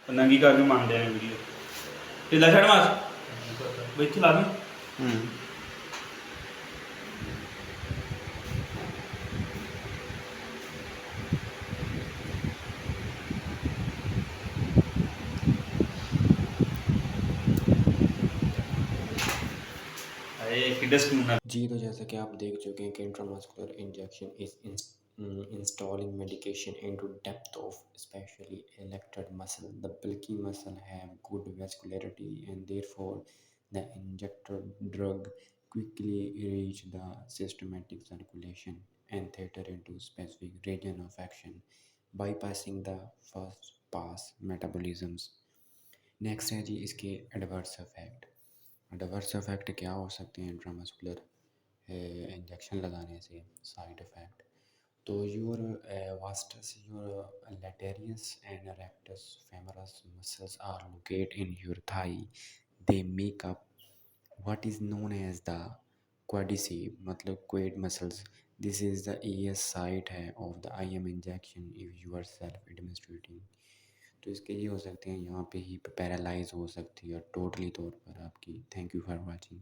नंगी करके मांगते हैं वीडियो ढिला छड़ मार बई चला दूं अरे किड्स में जी, तो जैसा कि आप देख चुके हैं कि intramuscular injection is installing medication into depth of specially elected muscle. The bulky muscle have good vascularity and therefore the injected drug quickly reach the systematic circulation and theater into specific region of action, bypassing the first pass metabolisms. Next है जी इसके adverse effect. Adverse effect क्या हो सकते हैं intramuscular injection लगाने से? Side effect तो your vastus your lateralis and rectus femoris muscles are located in your thigh. They make up what is known as the quadricep मतलब quad muscles. This is the ES site है of the IM injection if you are self administrating. तो इसके ये हो सकते हैं यहाँ पे ही पैरालाइज हो सकती है टोटली तौर पर आपकी। Thank you for watching.